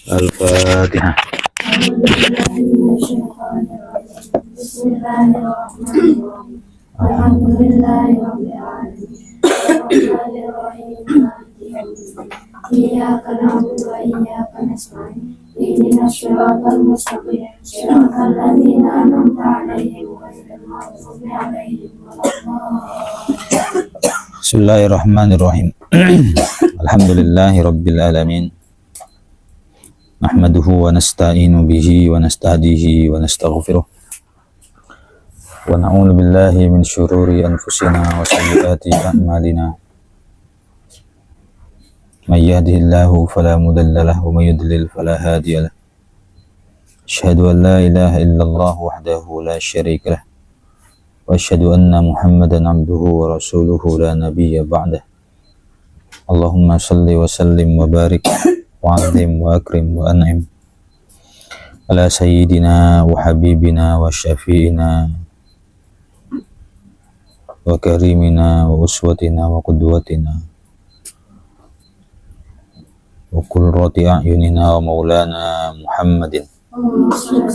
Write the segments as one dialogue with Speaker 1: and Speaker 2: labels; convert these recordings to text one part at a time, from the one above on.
Speaker 1: Al-Fatihah.
Speaker 2: Bismillahirrahmanirrahim. Alhamdulillahirabbil alamin. Iyyaka na'budu wa iyyaka nasta'in. Ihdinas siratal mustaqim. Siratal ladzina an'amta 'alaihim ghairil maghdubi 'alaihim waladdallin.
Speaker 1: Bismillahirrahmanirrahim. Alhamdulillahirabbil alamin. Nahmaduhu wa nasta'inu bihi wa nastahdihi wa nastaghfiruh. Wa na'udzu billahi min syururi anfusina wa sayyiati a'malina. May yahdihillahu fala mudilla lahu wa may yudlil fala hadiya lahu. Asyhadu an la ilaha illallah wahdahu la syarika lah. Wa asyhadu anna Muhammadan abduhu wa rasuluhu la nabiyya ba'dah. Allahumma salli wa sallim wa barik wa azim wa akrim wa an'im ala sayyidina wa habibina wa syafi'ina wa karimina wa uswatina wa qudwatina wa qurrati a'yunina wa maulana Muhammadin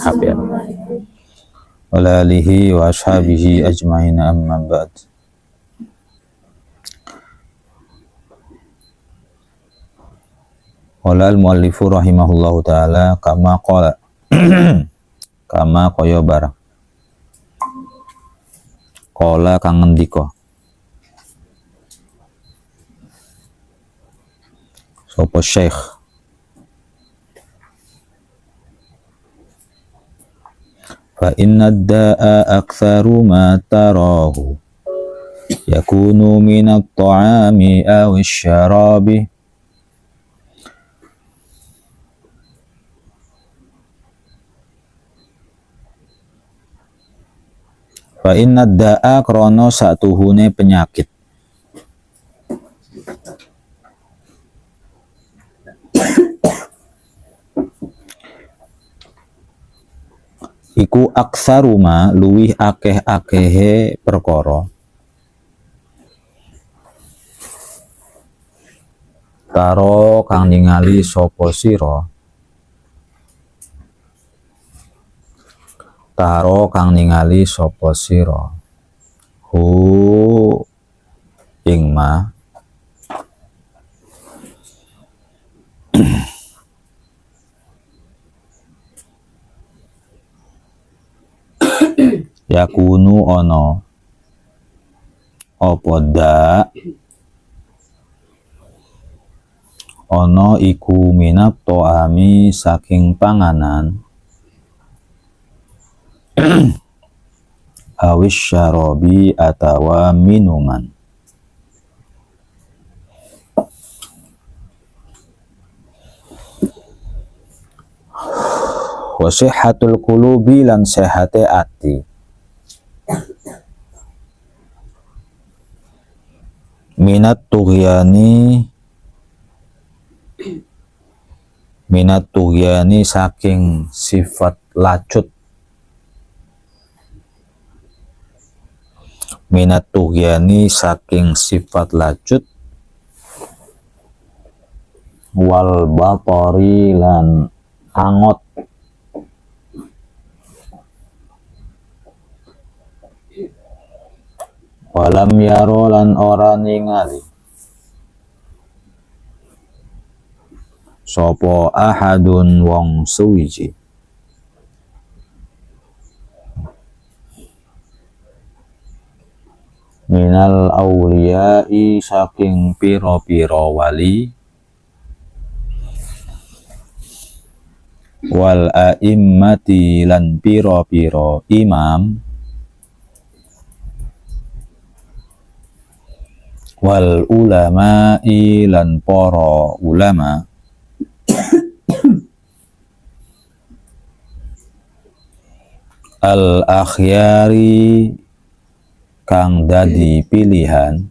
Speaker 1: habib wa alihi wa ashabihi ajma'in, amma ba'd. Qala al-muallifu rahimahullahu ta'ala kama qala kama kaya barang qala kang ngendika sapa syekh fa inna ad-da'a aktsaru ma tarahu yakunu min at-ta'ami aw asy-syarabi fa inna da'a krono satuhune penyakit iku aksaruma luwih akeh-akehe perkara taro kang ningali sapa sira taro kang ningali sapa sira hu ing ma yakunu ono apa da ono iku minat to'ami saking panganan awis syarobi atawa minuman wasihatul qulubi lan sehate ati minat tughyani saking sifat lacut minat tughyani saking sifat lacut wal batori lan angot walam yaro lan ora ningali sapa ahadun wong suwiji minal auliyai saking piro-piro wali wal a'immati lan piro-piro imam wal ulama'i lan para ulama al akhyari kang dadi pilihan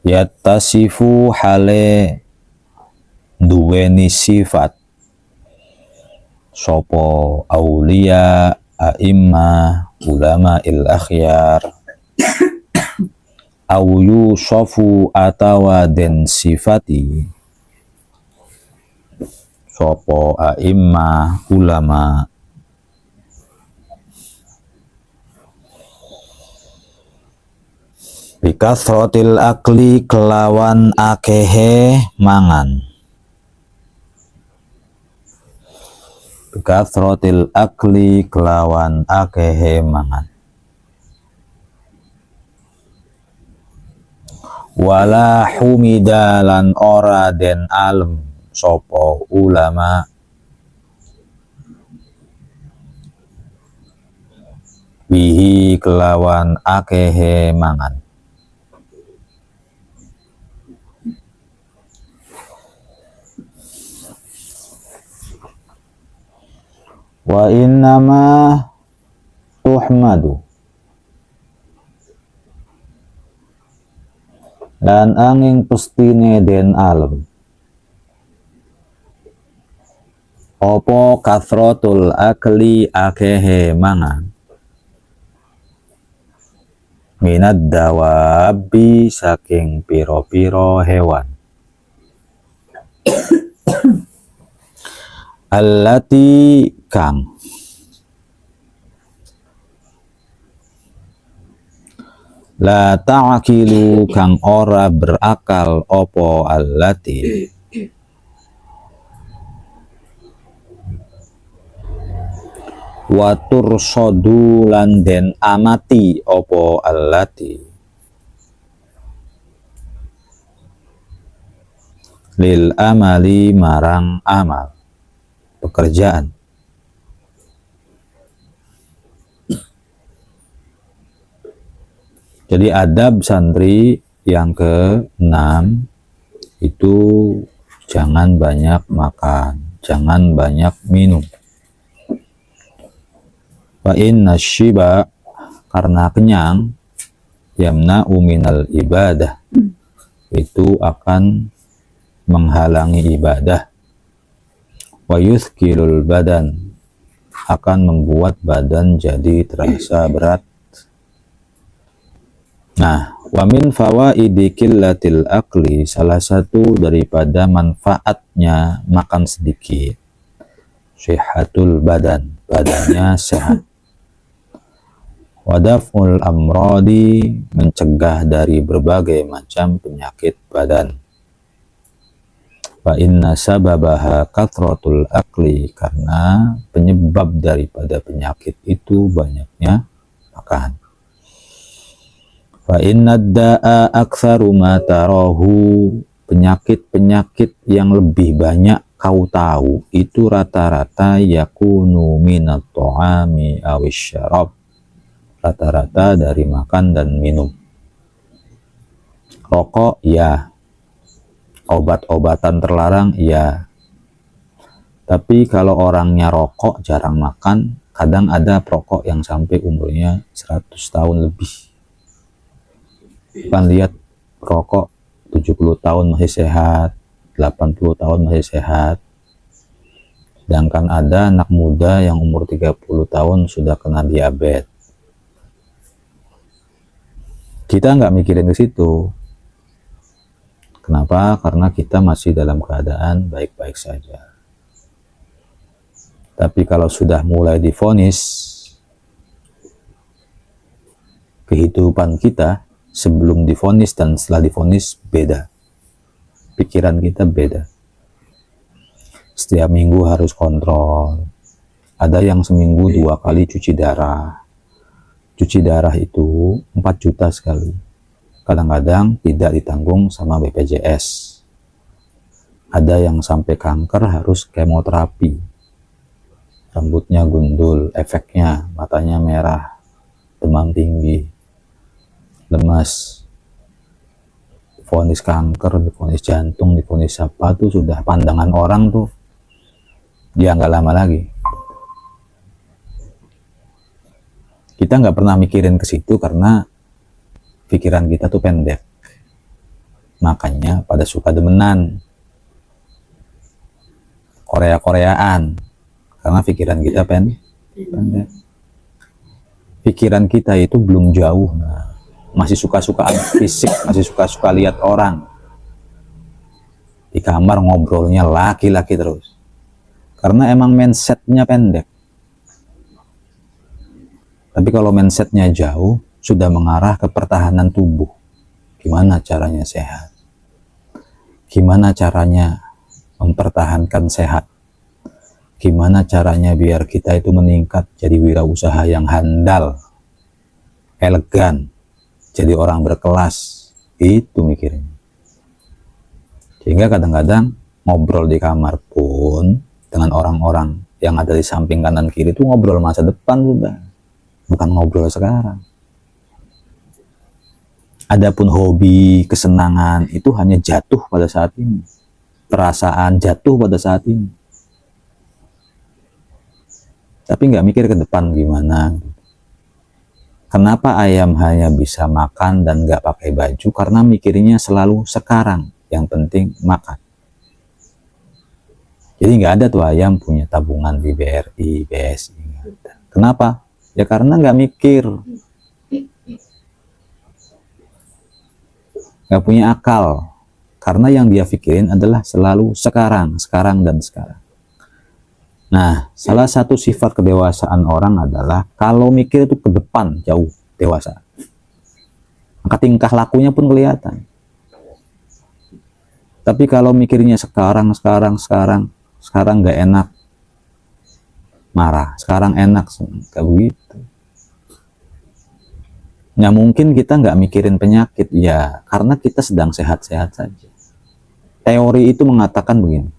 Speaker 1: yattasifu hale duweni sifat sopo aulia a'immah ulama il akhyar au yusofu atawa den sifati sopo a'immah ulama bikasrotil akli kelawan akehe mangan, bikasrotil akli kelawan akehe mangan, wala humidalan ora den alem sopo ulama bihi kelawan akehe mangan. Wa innama tuhmadu dan angin pestine den alem opo kathrotul akli akehe mangan minad dawabi saking piro-piro hewan allati kang la ta'akilu kang ora berakal opo allati watur sodu lan den amati opo allati lil amali marang amal pekerjaan. Jadi adab santri yang ke-6 itu jangan banyak makan, jangan banyak minum. Wa inna syiba karena kenyang yamna'u minal ibadah itu akan menghalangi ibadah. Wa yuthqilul badan akan membuat badan jadi terasa berat. Nah, wa min fawaidi qillatil akli salah satu daripada manfaatnya makan sedikit sihatul badan, badannya sehat. Wadaf'ul amrodi mencegah dari berbagai macam penyakit badan. Wa inna sababaha kathratul akli karena penyebab daripada penyakit itu banyaknya makan. Fa inna da'a aktsaru ma tarahu penyakit-penyakit yang lebih banyak kau tahu itu rata-rata yakunu minat ta'ami awis syarab rata-rata dari makan dan minum. Rokok ya, obat-obatan terlarang ya. Tapi kalau orangnya rokok jarang makan, kadang ada perokok yang sampai umurnya 100 tahun lebih. Kan lihat rokok 70 tahun masih sehat, 80 tahun masih sehat. Sedangkan ada anak muda yang umur 30 tahun sudah kena diabetes. Kita nggak mikirin ke situ. Kenapa? Karena kita masih dalam keadaan baik-baik saja. Tapi kalau sudah mulai divonis, kehidupan kita sebelum divonis dan setelah divonis beda. Pikiran kita beda. Setiap minggu harus kontrol. Ada yang seminggu 2 kali cuci darah. Cuci darah itu 4 juta sekali. Kadang-kadang tidak ditanggung sama BPJS. Ada yang sampai kanker harus kemoterapi. Rambutnya gundul, efeknya matanya merah, demam tinggi, lemas, divonis kanker, divonis jantung, divonis apa tuh sudah pandangan orang tuh dia nggak lama lagi. Kita nggak pernah mikirin ke situ karena pikiran kita tuh pendek, makanya pada suka demenan Korea-Koreaan karena pikiran kita pendek. pikiran kita itu belum jauh, masih suka-sukaan fisik, masih suka-suka lihat orang. Di kamar ngobrolnya laki-laki terus. Karena emang mindsetnya pendek. Tapi kalau mindsetnya jauh, sudah mengarah ke pertahanan tubuh. Gimana caranya sehat? Gimana caranya mempertahankan sehat? Gimana caranya biar kita itu meningkat jadi wirausaha yang handal, elegan, jadi orang berkelas. Itu mikirnya. Sehingga kadang-kadang ngobrol di kamar pun dengan orang-orang yang ada di samping kanan kiri itu ngobrol masa depan sudah, bukan ngobrol sekarang. Adapun hobi, kesenangan itu hanya jatuh pada saat ini, perasaan jatuh pada saat ini, tapi nggak mikir ke depan gimana. Kenapa ayam hanya bisa makan dan nggak pakai baju? Karena mikirnya selalu sekarang, yang penting makan. Jadi nggak ada tuh ayam punya tabungan di BRI, BSI. Kenapa? Ya karena nggak mikir, nggak punya akal. Karena yang dia pikirin adalah selalu sekarang, sekarang dan sekarang. Nah, salah satu sifat kedewasaan orang adalah kalau mikir itu ke depan, jauh, dewasa. Maka tingkah lakunya pun kelihatan. Tapi kalau mikirnya sekarang nggak enak, marah. Sekarang enak, kayak begitu. Nggak mungkin kita nggak mikirin penyakit, ya karena kita sedang sehat-sehat saja. Teori itu mengatakan begini.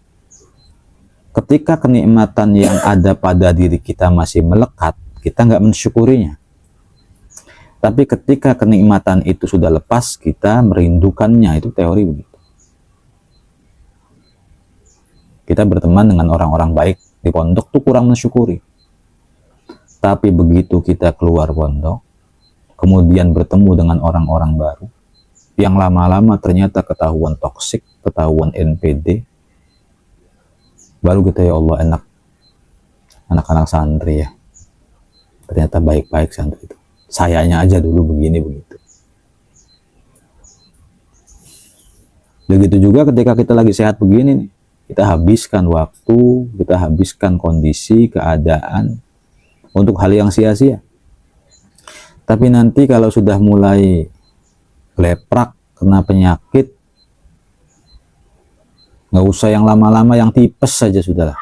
Speaker 1: Ketika kenikmatan yang ada pada diri kita masih melekat, kita nggak mensyukurinya. Tapi ketika kenikmatan itu sudah lepas, kita merindukannya. Itu teori begitu. Kita berteman dengan orang-orang baik di pondok tuh kurang mensyukuri. Tapi begitu kita keluar pondok, kemudian bertemu dengan orang-orang baru, yang lama-lama ternyata ketahuan toksik, ketahuan NPD, baru kita, ya Allah, enak anak-anak santri ya, ternyata baik-baik santri itu, sayanya aja dulu begini begitu. Begitu juga ketika kita lagi sehat begini nih, kita habiskan waktu, kita habiskan kondisi, keadaan untuk hal yang sia-sia. Tapi nanti kalau sudah mulai leprak, kena penyakit, nggak usah yang lama-lama, yang tipes saja sudahlah,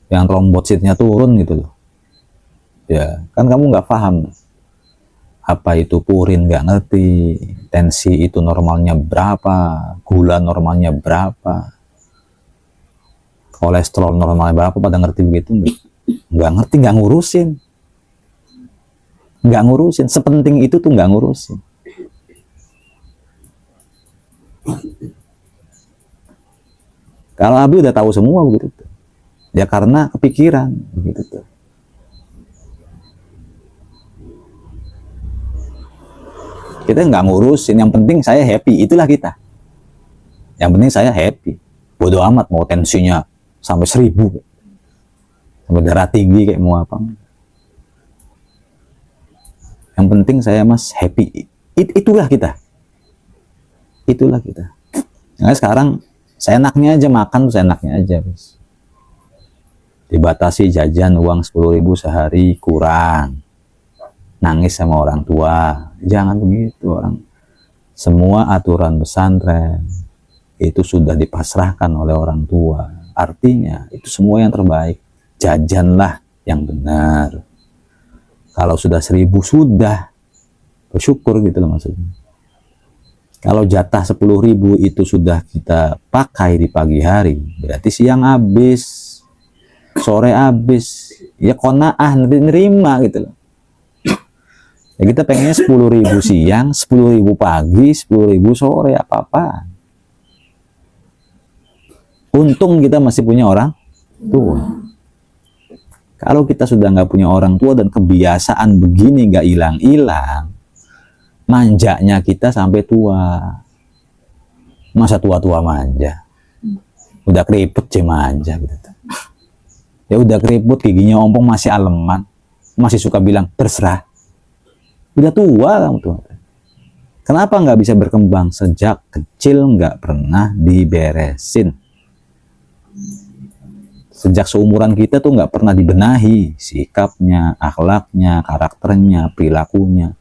Speaker 1: yang trombositnya turun gitu loh. Ya kan kamu nggak paham apa itu purin, nggak ngerti tensi itu normalnya berapa, gula normalnya berapa, kolesterol normalnya berapa, pada ngerti begitu? Nggak ngerti, nggak ngurusin, sepenting itu tuh nggak ngurusin. Kalau Abi udah tahu semua begitu tuh. Ya karena kepikiran begitu tuh. Kita nggak ngurusin, yang penting saya happy, itulah kita. Yang penting saya happy. Bodoh amat mau tensinya sampai 1000, sampai darah tinggi kayak mau apa. Yang penting saya mas happy. Itulah kita. Itulah kita. Nah, sekarang seenaknya aja makan, seenaknya aja. Dibatasi jajan uang 10.000 sehari, kurang. Nangis sama orang tua. Jangan begitu orang. Semua aturan pesantren itu sudah dipasrahkan oleh orang tua. Artinya itu semua yang terbaik. Jajanlah yang benar. Kalau sudah 1.000 sudah bersyukur gitu loh maksudnya. Kalau jatah 10.000 itu sudah kita pakai di pagi hari, berarti siang habis, sore habis, ya qanaah, nerima gitu loh. Ya kita pengennya 10.000 siang, 10.000 pagi, 10.000 sore, apa-apa. Untung kita masih punya orang tua. Kalau kita sudah nggak punya orang tua dan kebiasaan begini nggak hilang-hilang, manjanya kita sampai tua. Masa tua-tua manja? Udah keriput manja gitu. Ya udah keriput, giginya ompong masih aleman. masih suka bilang terserah. Udah tua kamu tuh. Kenapa nggak bisa berkembang? Sejak kecil nggak pernah diberesin. Sejak seumuran kita tuh nggak pernah dibenahi sikapnya, akhlaknya, karakternya, perilakunya.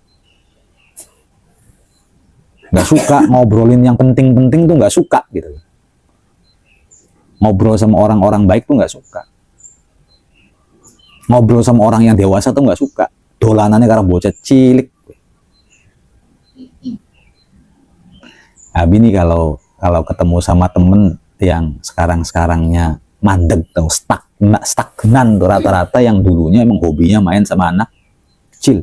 Speaker 1: Nggak suka ngobrolin yang penting-penting tuh nggak suka gitu. Ngobrol sama orang-orang baik tuh nggak suka. Ngobrol sama orang yang dewasa tuh nggak suka. Dolanannya karena bocah cilik. Abi nih kalau ketemu sama temen yang sekarang-sekarangnya mandek atau stagnan tuh rata-rata yang dulunya emang hobinya main sama anak kecil.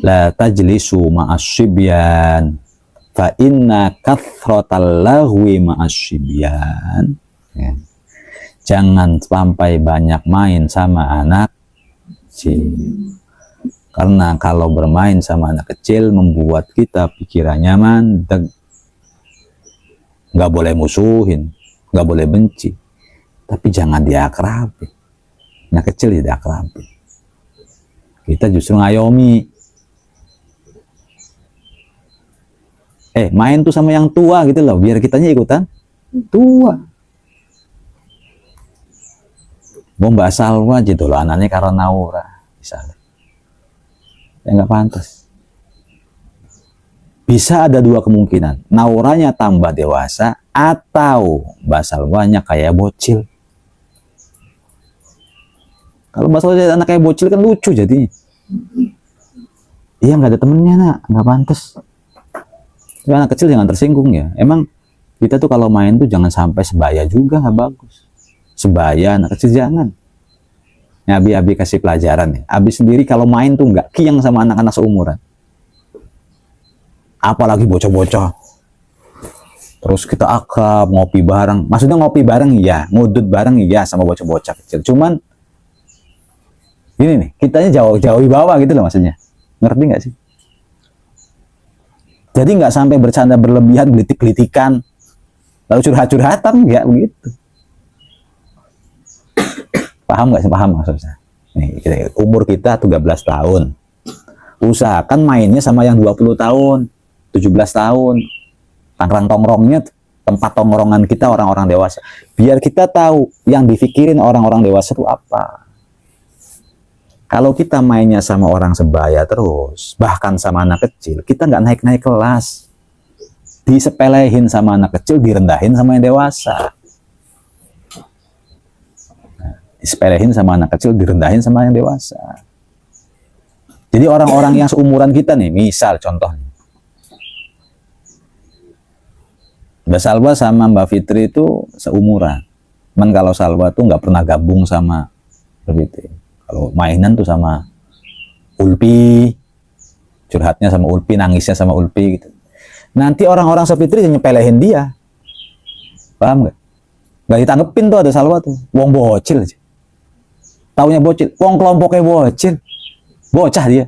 Speaker 1: La tajlisu ma'asyibyan fa inna kathratal lahwi ma'asyibyan. Ya. Jangan sampai banyak main sama anak kecil. Karena kalau bermain sama anak kecil membuat kita pikirannya mandek. Nggak boleh musuhin, nggak boleh benci. Tapi jangan diakrabi. Anak kecil tidak akrabi. Kita justru ngayomi. Main tuh sama yang tua gitu loh, biar kitanya ikutan tua. Mbak Salwa gitu loh, anaknya karena Naura misalnya. Ya nggak pantas. Bisa ada dua kemungkinan, Nauranya tambah dewasa atau Mbak Salwanya kayak bocil. Kalau Mbak Salwa jadi anak kayak bocil kan lucu jadinya. Iya nggak ada temennya nak, nggak pantas. Tapi anak kecil jangan tersinggung ya. Emang kita tuh kalau main tuh jangan sampai sebaya juga, nggak bagus. Sebaya anak kecil jangan. Ya, Abi kasih pelajaran ya. Abi sendiri kalau main tuh nggak kiang sama anak-anak seumuran. Apalagi bocah-bocah. Terus kita akrab, ngopi bareng. Maksudnya ngopi bareng iya, ngudut bareng iya sama bocah-bocah kecil. Cuman ini nih, kitanya jauh-jauh di bawah gitu loh maksudnya. Ngerti nggak sih? Jadi nggak sampai bercanda berlebihan, gelitik-gelitikan, lalu curhat-curhatan, nggak begitu. Paham nggak sih? Paham maksudnya? Nih, umur kita 13 tahun. Usahakan mainnya sama yang 20 tahun, 17 tahun. Tongkrong-tongkrongnya tempat tongkrongan kita orang-orang dewasa. Biar kita tahu yang dipikirin orang-orang dewasa itu apa. Kalau kita mainnya sama orang sebaya terus, bahkan sama anak kecil, kita nggak naik-naik kelas. Disepelehin sama anak kecil, direndahin sama yang dewasa. Disepelehin sama anak kecil, direndahin sama yang dewasa. Jadi orang-orang yang seumuran kita nih, misal contohnya, Mbak Salwa sama Mbak Fitri itu seumuran. Cuman kalau Salwa tuh nggak pernah gabung sama Mbak Fitri. Kalau mainan tuh sama Ulpi, curhatnya sama Ulpi, nangisnya sama Ulpi gitu. Nanti orang-orang Fitri nyepelehin dia. Paham nggak? Nggak ditanggepin tuh ada Salwa tuh. Wong bocil aja. Taunya bocil. Wong kelompoknya bocil. Bocah dia.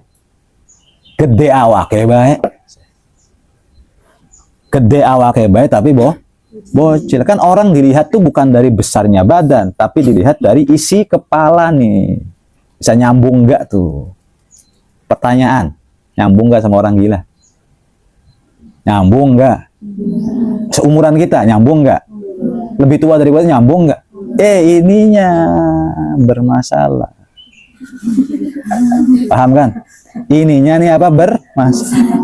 Speaker 1: Gede awake bae. Gede awake bae tapi bocil. Kan orang dilihat tuh bukan dari besarnya badan, tapi dilihat dari isi kepala nih. Bisa nyambung nggak tuh? Pertanyaan. Nyambung nggak sama orang gila? Nyambung nggak? Seumuran kita nyambung nggak? Lebih tua daripada nyambung nggak? Ininya bermasalah. Paham kan? Ininya nih apa bermasalah.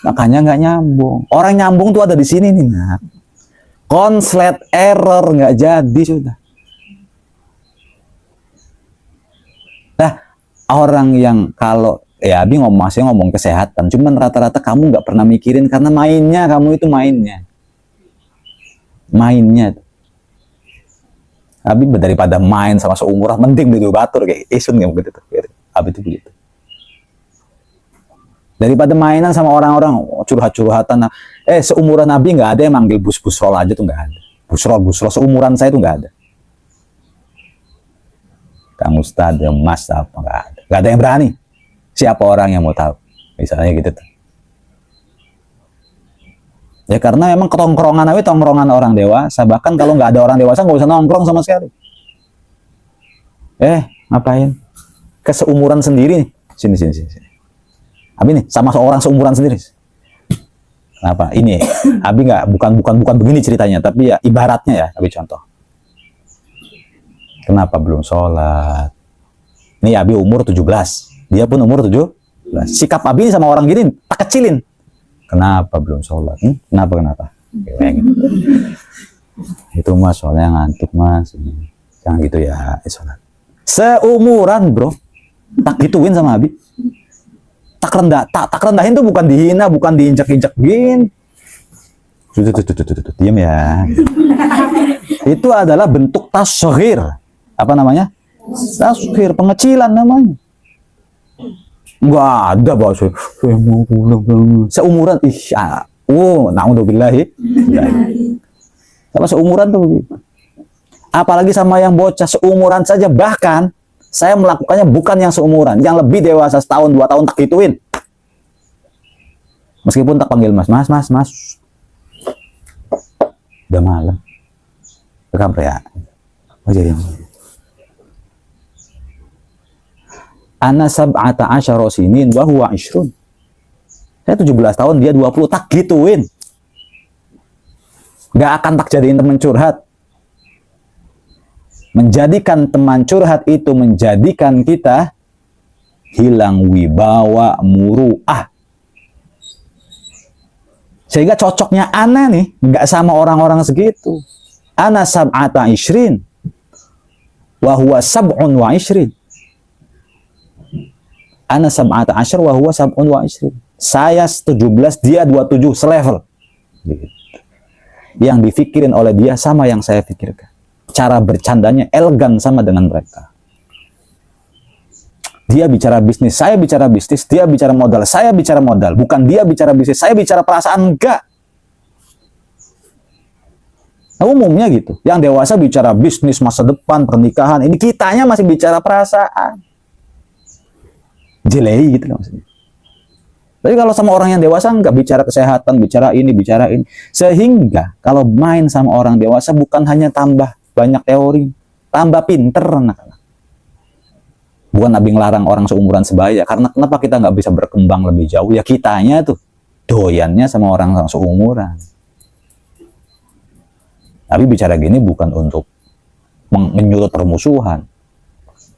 Speaker 1: Makanya nggak nyambung. Orang nyambung tuh ada di sini nih. Nah. Konslet error nggak jadi sudah. Nah, orang yang kalau ya Abi masih ngomong kesehatan, cuman rata-rata kamu nggak pernah mikirin karena mainnya kamu itu mainnya. Abi daripada main sama seumuran, mending beli batur kayak Isun kayak begitu. Abi itu begitu. Daripada mainan sama orang-orang curhat-curhatan. Seumuran Abi nggak ada yang manggil busrol aja tuh nggak ada. Busrol seumuran saya tuh nggak ada. Kang Ustadz, Mas apa nggak ada yang berani. Siapa orang yang mau tahu? Misalnya gitu tuh. Ya karena memang ketongkrongan Abi tongkrongan orang dewasa. Bahkan kalau nggak ada orang dewasa nggak usah nongkrong sama sekali. Ngapain? Ke seumuran sendiri nih. Sini. Abi nih sama seorang seumuran sendiri. Kenapa? Ini Abi bukan begini ceritanya, tapi ya ibaratnya ya, Abi contoh. Kenapa belum sholat? Ini Abi umur 17, dia pun umur 17. Sikap Abi sama orang gini tak kecilin. Kenapa belum sholat? Kenapa? Itu mas soalnya ngantuk mas. Jangan gitu ya, sholat. Seumuran bro, tak gituin sama Abi. Tak rendahin tuh bukan dihina, bukan diinjak-injak gini. Tuh, diam ya. Itu adalah bentuk tasghir. Apa namanya? Tasghir, pengecilan namanya. Enggak ada bahasa saya mau pulang. Seumuran, naudzubillahi. Sama seumuran tuh. Apalagi sama yang bocah seumuran saja, bahkan saya melakukannya bukan yang seumuran, yang lebih dewasa setahun 2 tahun tak gituin. Meskipun tak panggil mas. Udah malam. Rekam ya. Aja yang. Ana sab'ata asyara sinin wa huwa 20. Saya 17 tahun, dia 20, tak gituin. Gak akan tak jadiin teman curhat. Menjadikan teman curhat itu menjadikan kita hilang wibawa, muru'ah. Sehingga cocoknya ana nih, gak sama orang-orang segitu. Ana sab'ata ishrin wa huwa sab'un wa ishrin. Ana sab'ata asyar wa huwa sab'un wa ishrin. Saya 17, dia 27, selevel. Gitu. Yang difikirin oleh dia sama yang saya pikirkan. Cara bercandanya elegan sama dengan mereka. Dia bicara bisnis, saya bicara bisnis. Dia bicara modal, saya bicara modal. Bukan dia bicara bisnis, saya bicara perasaan, enggak. Nah, umumnya gitu. Yang dewasa bicara bisnis, masa depan, pernikahan. Ini kitanya masih bicara perasaan. Jelei gitu loh maksudnya. Tapi kalau sama orang yang dewasa enggak, bicara kesehatan, bicara ini. Sehingga kalau main sama orang dewasa bukan hanya tambah banyak teori, tambah pinter anak-anak. Bukan Abi ngelarang orang seumuran sebaya, karena kenapa kita nggak bisa berkembang lebih jauh? Ya kitanya tuh doyannya sama orang seumuran. Tapi bicara gini bukan untuk menyulut permusuhan.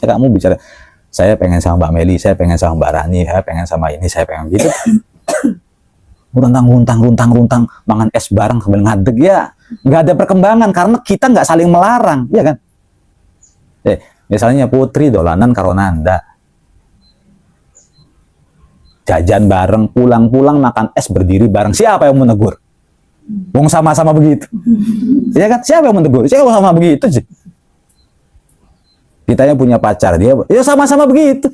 Speaker 1: Ya, kamu bicara, saya pengen sama Mbak Meli, saya pengen sama Mbak Rani, saya pengen sama ini, saya pengen gitu. Runtang, mangan es bareng sambil ngadeg, ya nggak ada perkembangan karena kita nggak saling melarang, ya kan? Misalnya Putri dolanan karo Nanda, jajan bareng, pulang makan es berdiri bareng, siapa yang menegur? Wong sama-sama begitu, ya kan? Siapa yang menegur? Siapa sama begitu sih? Kitanya punya pacar, dia ya sama-sama begitu.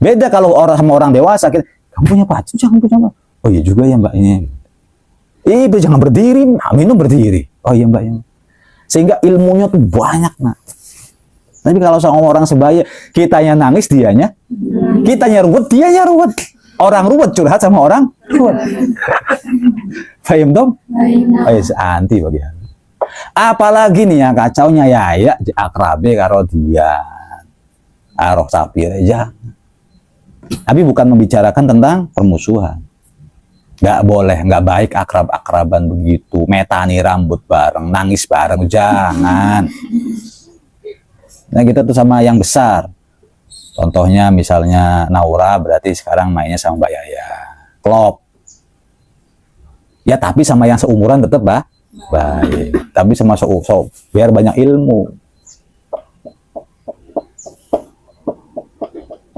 Speaker 1: Beda kalau orang sama orang dewasa, kita, kamu punya pacar, jangan punya pacar. Oh iya juga ya mbak ini. Jangan berdiri, minum berdiri. Oh iya mbak ini. Sehingga ilmunya tuh banyak nak. Tapi kalau sama orang sebaya, kitanya nangis, kitanya ruwet, dianya ruwet. Orang ruwet curhat sama orang ruwet. Paham dong? Anti bagian. Apalagi nih yang kacaunya ya akrabe karo dia aroh sapir aja. Tapi bukan membicarakan tentang permusuhan. Nggak boleh, nggak baik akrab-akraban begitu, metani rambut bareng, nangis bareng, jangan. Nah kita tuh sama yang besar. Contohnya misalnya Naura, berarti sekarang mainnya sama Mbak Yaya, klop. Ya tapi sama yang seumuran tetap baik. Tapi sama biar banyak ilmu.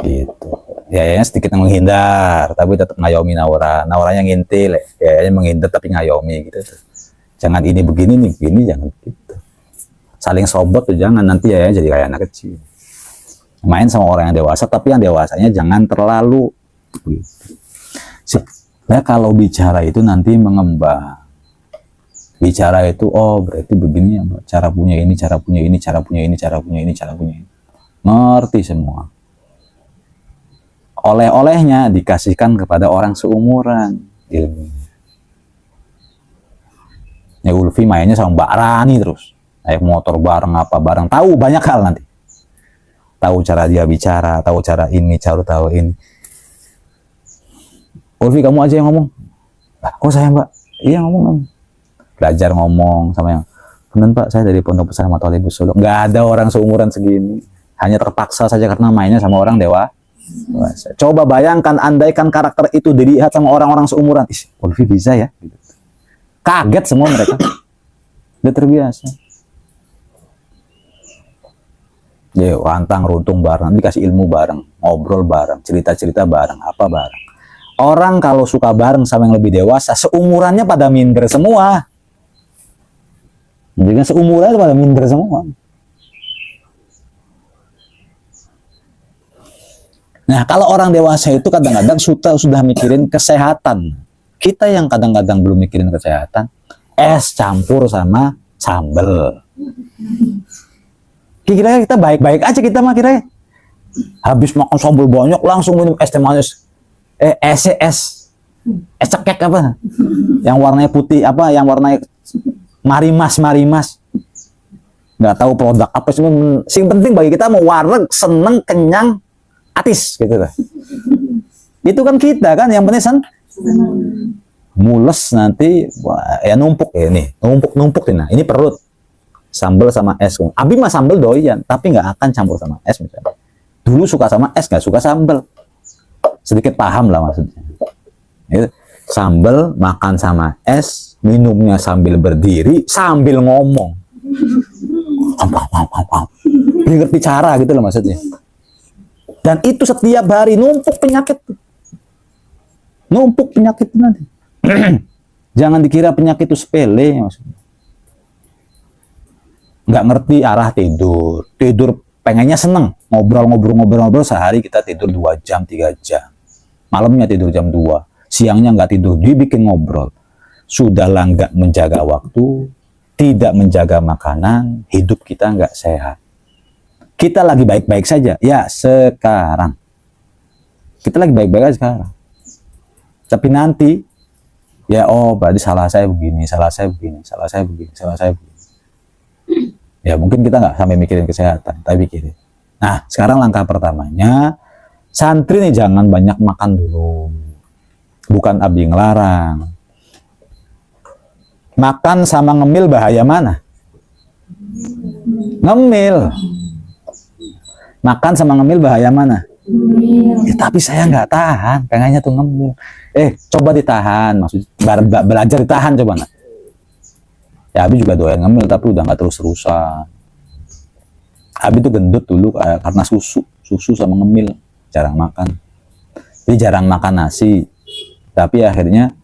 Speaker 1: Gitu. Yayanya sedikit menghindar, tapi tetap ngayomi Naura. Nauranya ngintil, yayanya menghindar tapi ngayomi gitu. Jangan ini begini nih, begini jangan gitu. Saling sobot tuh jangan, nanti yayanya jadi kayak anak kecil. Main sama orang yang dewasa, tapi yang dewasanya jangan terlalu gitu. Nah, kalau bicara itu nanti mengembang. Bicara itu, oh berarti begini ya Mbak, cara punya ini, cara punya ini, cara punya ini, cara punya ini, cara punya ini. Ngerti semua. Oleh-olehnya dikasihkan kepada orang seumuran ilmu. Ya Ulfi mainnya sama Mbak Rani terus. Naik motor bareng, apa bareng, tahu banyak hal nanti. tahu cara dia bicara, tahu cara ini, cara tahu ini. Ulfi, kamu aja yang ngomong. Ah, kok saya Mbak? Iya ngomong. Belajar ngomong sama yang, benar Pak, saya dari Pondok Pesantren Ahmad Thalibus Solo. Nggak ada orang seumuran segini. Hanya terpaksa saja karena mainnya sama orang dewasa. Coba bayangkan, andaikan karakter itu dilihat sama orang-orang seumuran. Ih, Ulfi bisa ya? Kaget semua mereka. Udah terbiasa. Ya, rantang runtung bareng, dikasih ilmu bareng, ngobrol bareng, cerita-cerita bareng, apa bareng. Orang kalau suka bareng sama yang lebih dewasa, seumurannya pada minder semua. Jadi kan seumurannya pada minder semua. Nah, kalau orang dewasa itu kadang-kadang sudah mikirin kesehatan. Kita yang kadang-kadang belum mikirin kesehatan, es campur sama sambal. Kira-kira kita baik-baik aja kita mah kira-kira. Habis makan sambal banyak langsung minum es teh manis. Es cekek apa? Yang warnanya putih apa? Yang warnanya marimas. Nggak tahu produk apa sih. Yang penting bagi kita mau wareg, seneng, kenyang, atis gitu lah. Itu kan kita kan yang penting mules nanti ya numpuk ya nih, numpuk nah. Ini perut. Sambal sama es. Abi mah sambal doyan, tapi nggak akan campur sama es misalnya. Dulu suka sama es, nggak suka sambal. Sedikit paham lah maksudnya. Itu. Sambal makan sama es, minumnya sambil berdiri, sambil ngomong. Ngerti cara gitu loh maksudnya. Dan itu setiap hari numpuk penyakit. Numpuk penyakit nanti. Jangan dikira penyakit itu sepele maksudnya. Nggak ngerti arah tidur pengennya seneng, ngobrol sehari kita tidur 2 jam 3 jam, malamnya tidur jam 2, siangnya nggak tidur, dibikin ngobrol. Sudahlah nggak menjaga waktu, tidak menjaga makanan, hidup kita nggak sehat. Kita lagi baik-baik saja ya sekarang, kita lagi baik-baik aja sekarang, tapi nanti ya berarti salah saya begini. Ya mungkin kita nggak sampai mikirin kesehatan, tapi mikirin. Nah, sekarang langkah pertamanya, santri nih jangan banyak makan dulu. Bukan Abi ngelarang. Makan sama ngemil bahaya mana? Ngemil. Makan sama ngemil bahaya mana? Ya, tapi saya nggak tahan, pengennya tuh ngemil. Coba ditahan, maksudnya belajar ditahan coba nak. Ya Abi juga doyan ngemil tapi udah nggak terus-terusan. Abi tuh gendut dulu karena susu sama ngemil, jarang makan. Jadi jarang makan nasi. Tapi akhirnya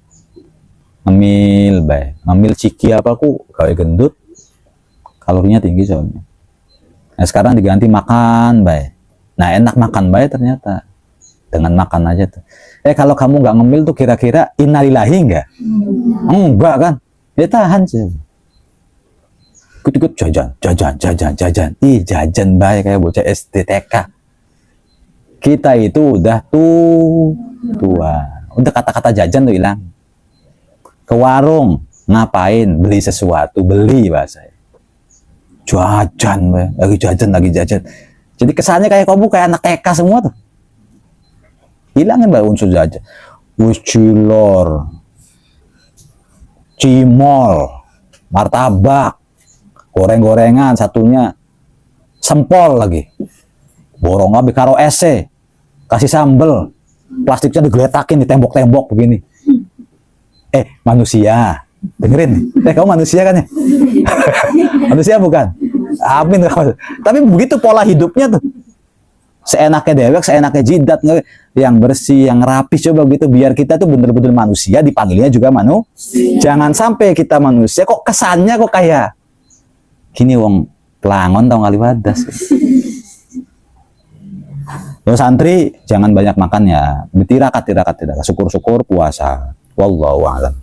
Speaker 1: ngemil ciki apa gawe gendut. Kalorinya tinggi soalnya. Nah sekarang diganti makan Nah enak makan ternyata. Dengan makan aja tuh. Kalau kamu nggak ngemil tuh kira-kira innalillahi nggak? Enggak kan? Ya tahan sih. Ikut jajan. Ih jajan kayak bocah SD TK. Kita itu udah tua. Udah kata-kata jajan tuh hilang. Ke warung ngapain? Beli sesuatu, bahasanya. Jajan, lagi jajan. Jadi kesannya kayak kamu kayak anak TK semua tuh. Hilangin unsur jajan. Cilor, cimol, martabak, goreng-gorengan satunya, sempol lagi, borong abi karo ese, kasih sambel, plastiknya digeletakin di tembok-tembok begini. Manusia, dengerin, kamu manusia kan ya? Manusia bukan? Amin. Tapi begitu pola hidupnya tuh, seenaknya dewek, seenaknya jidat, yang bersih, yang rapi, coba gitu, biar kita tuh bener-bener manusia, dipanggilnya juga manusia. Jangan sampai kita manusia, kok kesannya kok kayak gini wong pelangon tau kali wadas. Santri jangan banyak makan ya. Tirakat. Syukur-syukur puasa. Wallahu a'lam.